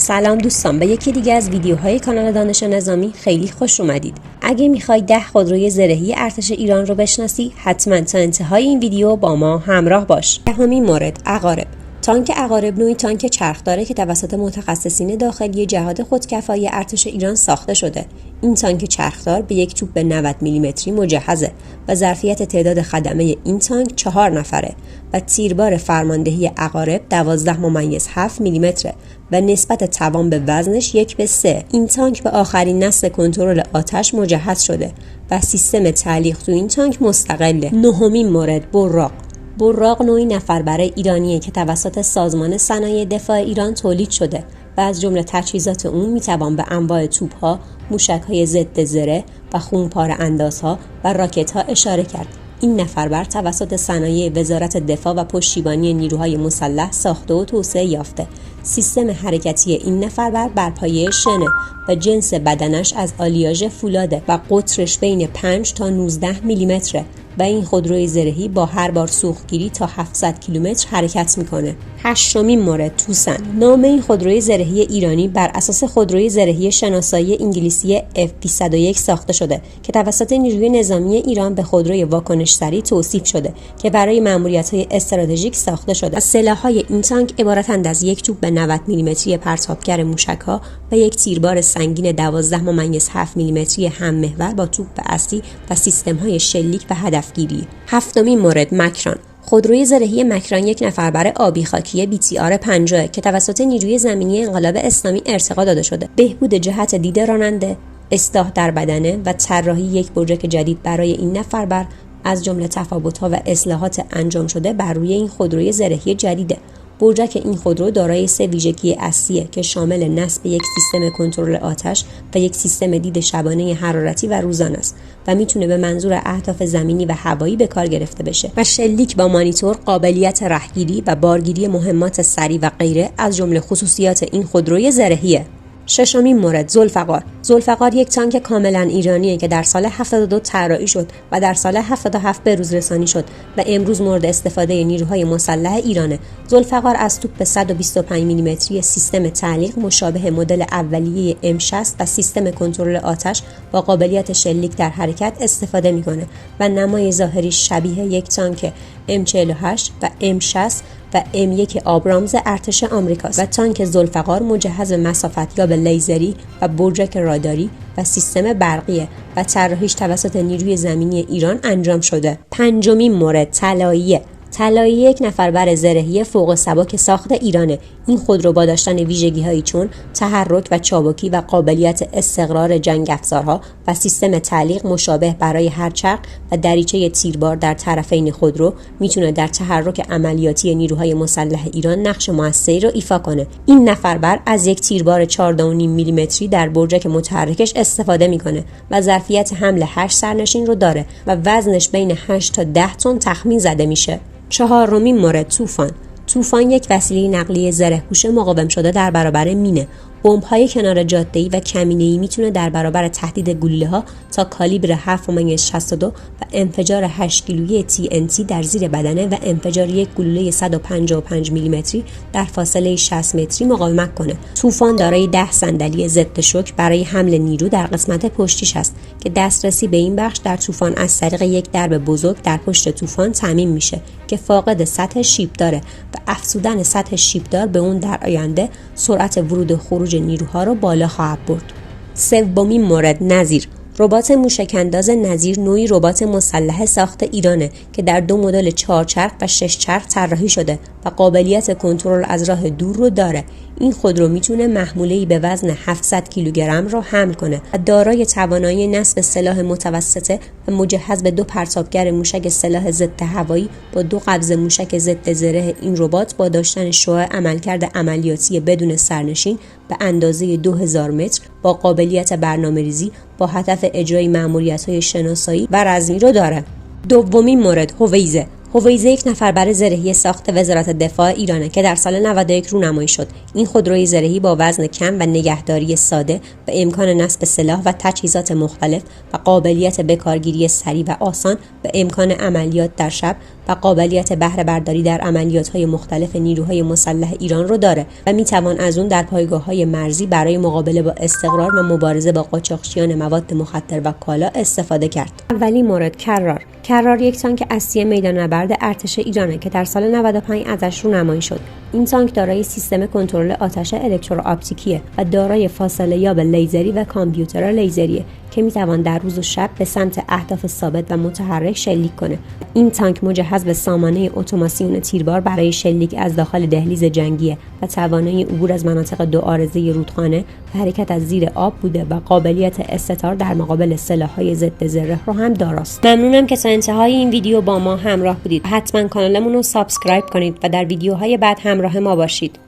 سلام دوستان، به یکی دیگه از ویدیوهای کانال دانش نظامی خیلی خوش اومدید. اگه میخوای 10 خودروی زرهی ارتش ایران رو بشناسی، حتما تا انتهای این ویدیو با ما همراه باش. دهمین مورد، عقارب. تانک عقارب نوعی تانک چرخداره که توسط متخصصین داخلی جهاد خودکفایی ارتش ایران ساخته شده. این تانک چرخدار به یک توپ 90 میلیمتری مجهزه و ظرفیت تعداد خدمه این تانک 4 نفره و تیربار فرماندهی عقارب 12.7 میلیمتره و نسبت توان به وزنش 1:3. این تانک به آخرین نسل کنترل آتش مجهز شده و سیستم تعلیق تو این تانک مستقله. نهمین مورد، براق. براق نوعی نفربر ایرانیه که توسط سازمان صنایع دفاع ایران تولید شده و از جمله تجهیزات اون میتوان به انواع توپ‌ها، موشک‌های ضد زره و خونپاره اندازها و راکت‌ها اشاره کرد. این نفربر توسط صنایع وزارت دفاع و پشتیبانی نیروهای مسلح ساخته و توسعه یافته. سیستم حرکتی این نفربر بر پایه شنه و جنس بدنش از آلیاژ فولاده و قطرش بین 5 تا 19 میلیمتره و این خودروی زرهی با هر بار سوختگیری تا 700 کیلومتر حرکت میکنه. هشتمین مورد، توسن. نام این خودروی زرهی ایرانی بر اساس خودروی زرهی شناسایی انگلیسی F-201 ساخته شده که توسط نیروی نظامی ایران به خودروی واکنش سریع توصیف شده که برای ماموریت‌های استراتژیک ساخته شده. سلاح‌های این تانک عبارتند از یک توپ 90 میلیمتری پرتابگر موشک‌ها و یک تیربار سنگین 12.7 میلیمتری هم‌محور با توپ اصلی و سیستم‌های شلیک و هدفگیری. هفتمین مورد، مکران. خودروی زرهی مکران یک نفربر آبی خاکی BTR 50 که توسط نیروی زمینی انقلاب اسلامی ارتقا داده شده. بهبود جهت دید راننده، اصلاح در بدنه و طراحی یک برجک جدید برای این نفربر از جمله تفاوت‌ها و اصلاحات انجام شده بر روی این خودروی زرهی جدیده. برجک این خودرو دارای 3 ویژگی اصلیه که شامل نصب یک سیستم کنترل آتش و یک سیستم دید شبانه حرارتی و روزانه است و میتونه به منظور اهداف زمینی و هوایی به کار گرفته بشه و شلیک با مانیتور، قابلیت رهگیری و بارگیری مهمات سریع و غیره از جمله خصوصیات این خودروی زرهیه. ششمین مورد، ذوالفقار. ذوالفقار یک تانک کاملا ایرانیه که در سال 72 طراحی شد و در سال 77 به روز رسانی شد و امروز مورد استفاده نیروهای مسلح ایرانه. ذوالفقار از توپ 125 میلیمتری سیستم تعلیق مشابه مدل اولیه M60 و سیستم کنترل آتش با قابلیت شلیک در حرکت استفاده میکنه و نمای ظاهری شبیه یک تانک M48 و M60 و M1 آبرامز ارتش آمریکاست و تانک ذوالفقار مجهز مسافتیاب لیزری و برجک راداری و سیستم برقیه و طراحیش توسط نیروی زمینی ایران انجام شده. پنجمین مورد، طلاییه. طلایی یک نفربر زرهی فوق سبک ساخت ایرانه. این خودرو با داشتن ویژگی‌هایی چون تحرک و چابکی و قابلیت استقرار جنگ افزارها و سیستم تعلیق مشابه برای هر چرخ و دریچه تیربار در طرفین خودرو میتونه در تحرک عملیاتی نیروهای مسلح ایران نقش موثری رو ایفا کنه. این نفربر از یک تیربار 4.5 میلیمتری در برجک متحرکش استفاده میکنه و ظرفیت حمل 8 سرنشین رو داره و وزنش بین 8 تا 10 تن تخمین زده میشه. چهارمین مورد، طوفان. طوفان یک وسیله نقلیه زره‌پوش مقاوم شده در برابر مینه. بمب‌های کنار جاده‌ای و کمینه‌ای میتونه در برابر تهدید گلوله‌ها تا کالیبر 7.62 و انفجار 8 کیلویی TNT در زیر بدنه و انفجار یک گلوله 155 میلیمتری در فاصله 60 متری مقاومت کنه. طوفان دارای 10 صندلی ضد شوک برای حمل نیرو در قسمت پشتیش است که دسترسی به این بخش در طوفان از طریق یک درب بزرگ در پشت طوفان تامین میشه که فاقد سطح شیب داره و افزودن سطح شیبدار به اون در آینده سرعت ورود و خروج نیروها رو بالا خواهد برد. سومین مورد، نظیر. ربات موشک‌انداز نظیر نوعی ربات مسلح ساخت ایرانه که در 2 مدل 4 چرخ و 6 چرخ طراحی شده و قابلیت کنترل از راه دور رو داره. این خودرو میتونه محموله‌ای به وزن 700 کیلوگرم رو حمل کنه و دارای توانایی نصب سلاح متوسطه و مجهز به 2 پرتابگر موشک سلاح ضد هوایی با 2 قبض موشک ضد زره. این ربات با داشتن شعاع عملکرد عملیاتی بدون سرنشین به اندازه 2000 متر با قابلیت برنامه‌ریزی با هدف اجرای ماموریت‌های شناسایی و رزمی رو داره. دومین مورد، هویزه. هویزه یک نفربر زرهی ساخت وزارت دفاع ایرانه که در سال 91 رونمایی شد. این خودروی زرهی با وزن کم و نگهداری ساده و امکان نصب سلاح و تجهیزات مختلف و قابلیت بکارگیری سریع و آسان و امکان عملیات در شب و قابلیت بهره برداری در عملیات‌های مختلف نیروهای مسلح ایران رو داره و میتوان از اون در پایگاه‌های مرزی برای مقابله با استقرار و مبارزه با قاچاقچیان مواد مخدر و کالا استفاده کرد. اولین مورد کرار یک تانک اصلی میدان نبرد ارتش ایرانه که در سال 95 ازش رونمایی شد. این تانک دارای سیستم کنترل آتش الکترواپتیکیه و دارای فاصله یاب لیزری و کامپیوتر لیزریه که میتوان در روز و شب به سمت اهداف ثابت و متحرک شلیک کنه. این تانک مجهز به سامانه اتوماسیون تیربار برای شلیک از داخل دهلیز جنگیه و توانایی عبور از مناطق دو عارضه رودخانه و حرکت از زیر آب بوده و قابلیت استتار در مقابل سلاح‌های ضد ذره رو هم داراست. ممنونم که تا انتهای این ویدیو با ما همراه بودید. حتما کانالمون رو سابسکرایب کنید و در ویدیوهای بعد همراه ما باشید.